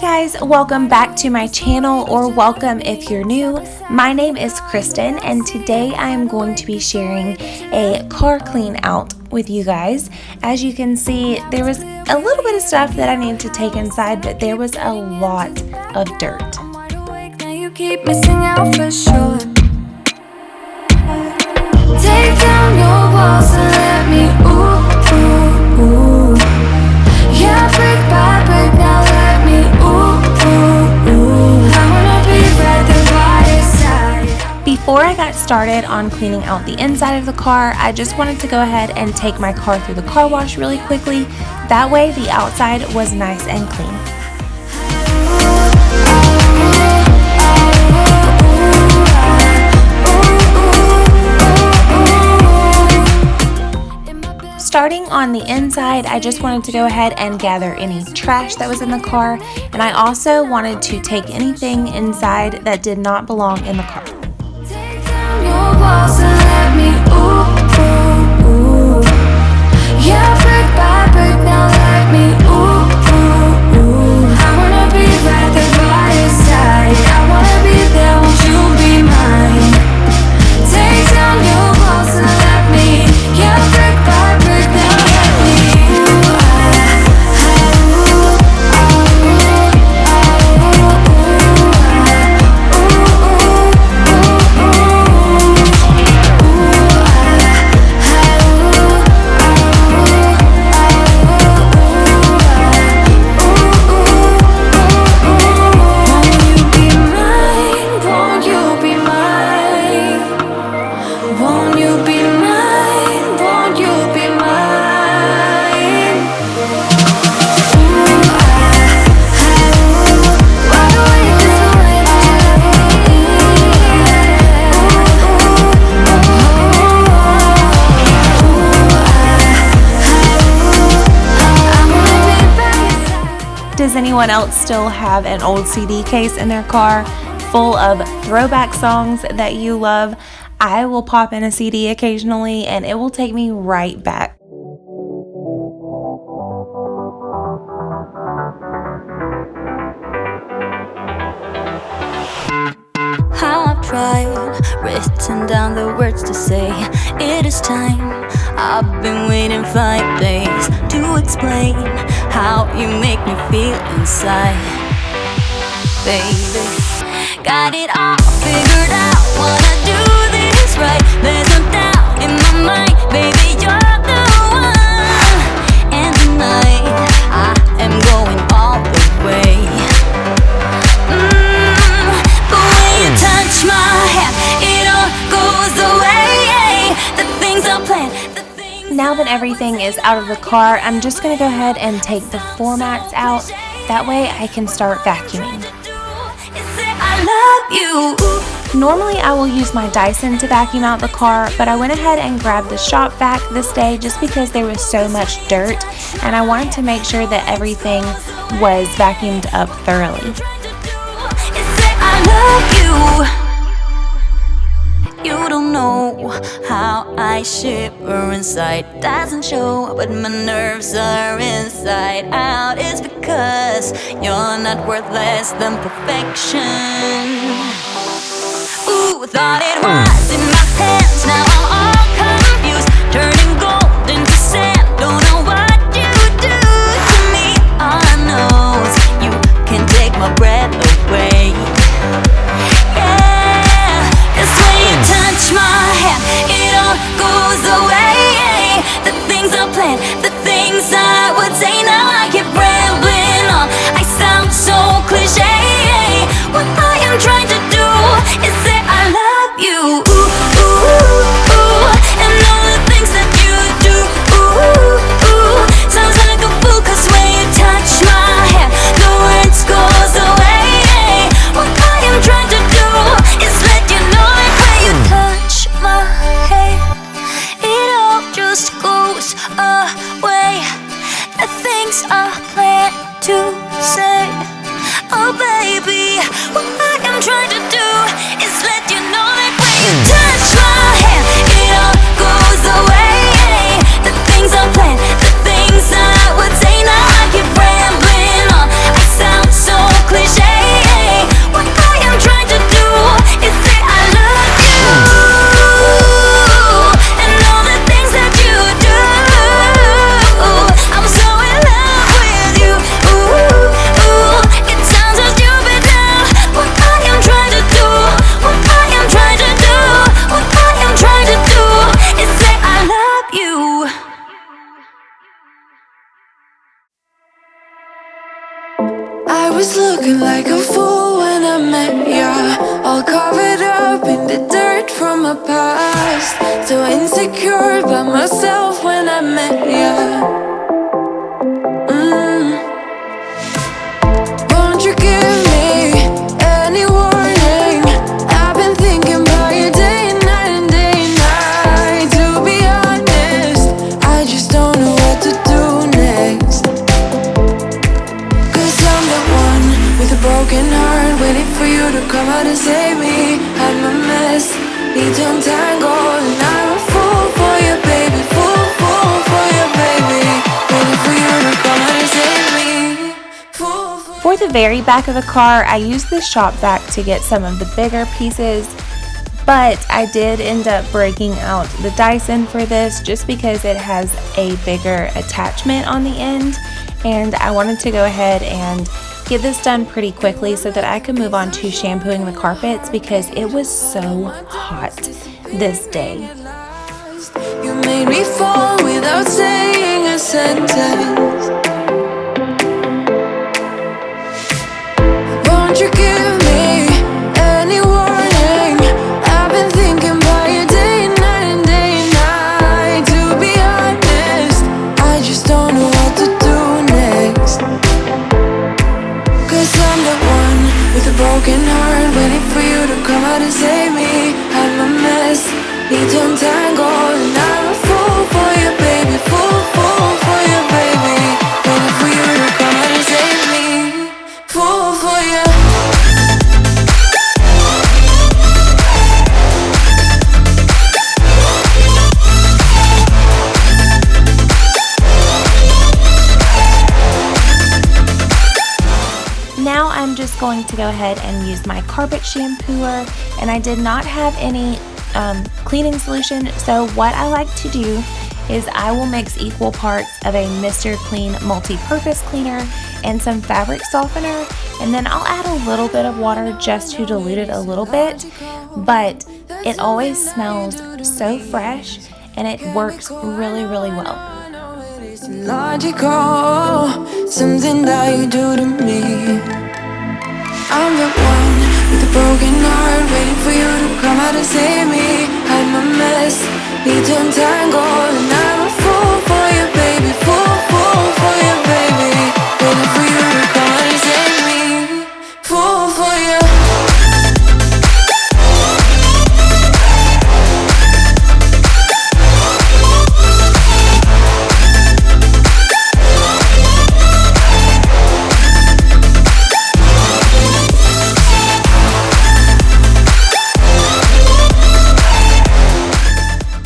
guys, welcome back to my channel, or welcome if you're new. My name is Kristen and today I am going to be sharing a car clean out with you guys. As you can see, there was a little bit of stuff that I needed to take inside, but there was a lot of dirt. You keep missing out for sure. Take down your walls and let me ooh, ooh, ooh. Yeah, brick by brick, now let me ooh, ooh, ooh. I wanna be right there by your side. Before I got started on cleaning out the inside of the car, I just wanted to go ahead and take my car through the car wash really quickly. That way the outside was nice and clean. Starting on the inside, I just wanted to go ahead and gather any trash that was in the car, and I also wanted to take anything inside that did not belong in the car. Take down your walls and let me ooh, ooh, ooh. Yeah, brick by brick, now let me ooh, ooh, ooh. I wanna be right there by your side. I wanna be there, won't you be mine? Take down your walls and let me, yeah, brick by brick, now let me Does anyone else still have an old CD case in their car full of throwback songs that you love? I will pop in a CD occasionally and it will take me right back. how I've tried, written down the words to say it is time. I've been waiting 5 days to explain how you make me feel inside. Baby, got it all figured out, wanna do this right. There's no doubt in my mind, baby, you're the one. And tonight, I am going all the way. The way you touch my hand, it all goes away. The things I planned. Now that everything is out of the car, I'm just going to go ahead and take the floor mats out. That way I can start vacuuming. Normally I will use my Dyson to vacuum out the car, but I went ahead and grabbed the shop vac this day just because there was so much dirt and I wanted to make sure that everything was vacuumed up thoroughly. You don't know how I shiver inside. Doesn't show, but my nerves are inside out. It's because you're not worth less than perfection. Ooh, thought it was in my hands, now I'm all confused. Turning gold into sand, don't know what you do to me. All I know is you can take my breath away. Touch my hand, it all goes away. The things I planned, the things I would say. Now I keep rambling on, I sound so cliche. What I am trying to do is say I love you. Ooh, ooh, ooh. looking like a fool when I met ya, all covered up in the dirt from my past. So insecure by myself when I met ya. Won't you give me any warning? I've been thinking about you day and night and day and night. To be honest, I just don't know what to do next. Cause I'm the one with a broken heart, waiting for you to come out and save me. Hide my mess, need to untangle, and I'm a fool for you, baby. Fool for you, baby. Waiting for you to come out and save me. For the very back of the car, I used the shop vac to get some of the bigger pieces, but I did end up breaking out the Dyson for this just because it has a bigger attachment on the end, and I wanted to go ahead and get this done pretty quickly so that I could move on to shampooing the carpets because it was so hot this day. You made me fall without saying a sentence. Won't you give me any warning? I've been thinking about you day and night and day and night. To be honest, I just don't know what to do next. Cause I'm the one with a broken heart, waiting for you to come out and save me. Hide my mess, need to untangle, and I'm a fool for you, baby. Fool for you, baby. Waiting for you to come out and save me. Fool for you. Now I'm just going to go ahead and use my carpet shampooer, and I did not have any cleaning solution, so what I like to do is I will mix equal parts of a Mr. Clean multi-purpose cleaner and some fabric softener, and then I'll add a little bit of water just to dilute it a little bit, but it always smells so fresh and it works really, really well. Logical, something that you do to me. I'm the one with a broken heart, waiting for you to come out and save me. Hide my mess, need to untangle, and I'm a fool for you, baby. Fool for you, baby. Waiting for you to come out and save me. Fool for you.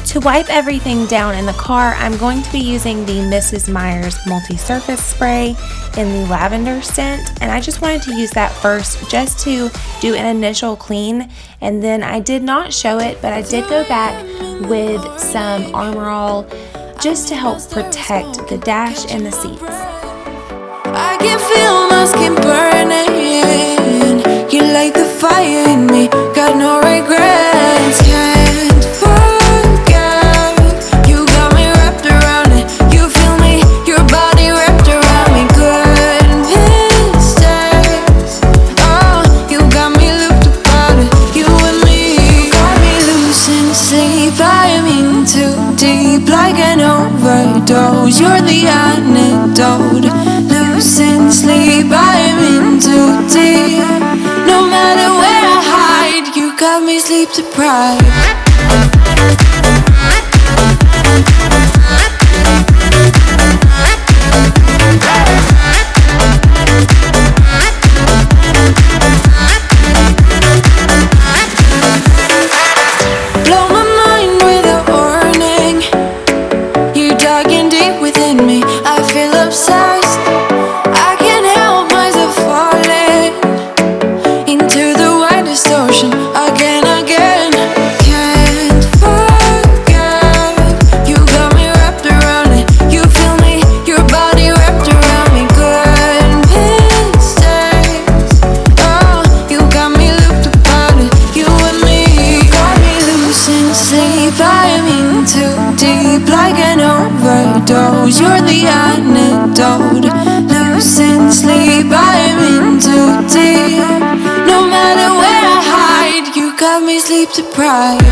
To wipe everything down in the car, I'm going to be using the Mrs. Meyer's multi-surface spray in the lavender scent, and I just wanted to use that first just to do an initial clean, and then I did not show it, but I did go back with some Armor All just to help protect the dash and the seats. I can feel my skin burning. You light the fire in me, got no regrets. Can't forget, you got me wrapped around it. You feel me, your body wrapped around me. Good mistakes, oh, you got me looped about it. You and me, got me losing sleep. I'm in too deep, like an overdose. You're the antidote. Losing sleep, I'm in too deep. No matter where I hide, you got me sleep deprived. Blow my mind with a warning. You digging deep within me, I feel obsessed. I can't help myself falling into the widest ocean again. Can't forget, you got me wrapped around it. You feel me, your body wrapped around me. Good mistakes, oh, you got me looped about it. You and me, got me losing sleep. I'm in too deep, like an overdose. You're the antidote. Losing sleep, I'm in too deep. No matter where I hide, you got me sleep deprived.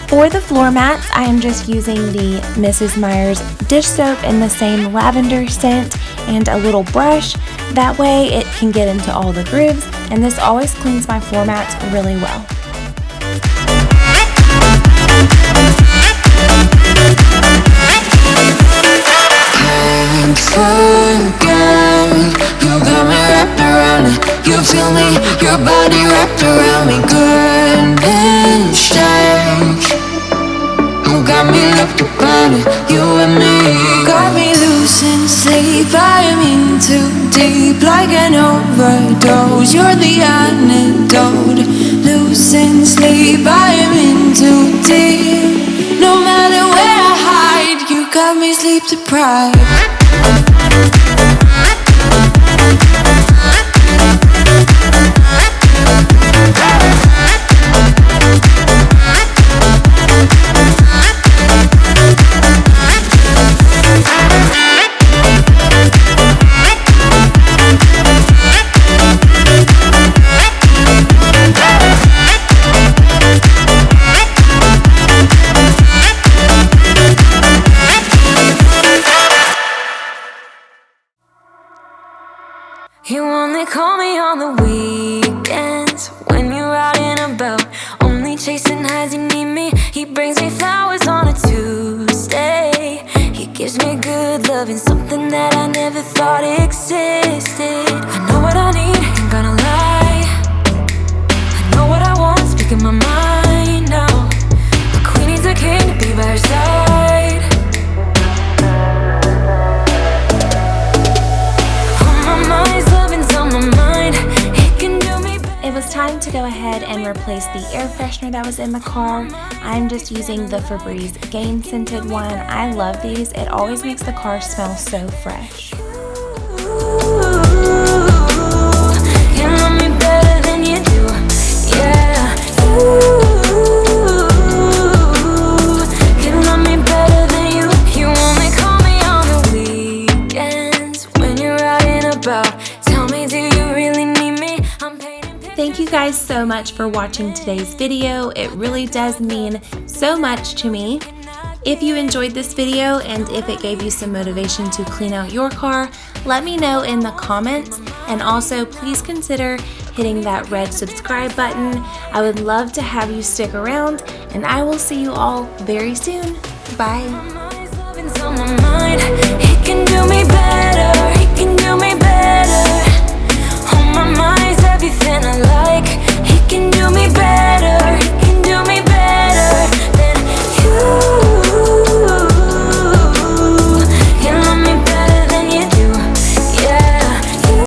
For the floor mats, I am just using the Mrs. Meyer's dish soap in the same lavender scent and a little brush. That way it can get into all the grooves, and this always cleans my floor mats really well. Can't forget, you got me wrapped around it. You feel me, your body wrapped around me. Goodness strange, you got me locked upon it. You and me got me losing sleep. I am in too deep, like an overdose. You're the antidote. Losing sleep, I am in too deep. No matter where I hide, you got me sleep deprived. You only call me on the weekends when you're out and about, only chasing highs. You need me. He brings me flowers on a Tuesday. He gives me good loving, something that I never thought existed. I know what I need, ain't gonna lie. I know what I want, speaking my mind now. A queen needs a king to be by her side. It was time to go ahead and replace the air freshener that was in the car. I'm just using the Febreze Gain scented one. I love these. It always makes the car smell so fresh. Thank you guys so much for watching today's video. It really does mean so much to me. If you enjoyed this video and if it gave you some motivation to clean out your car, let me know in the comments, and also please consider hitting that red subscribe button. I would love to have you stick around, and I will see you all very soon. Bye.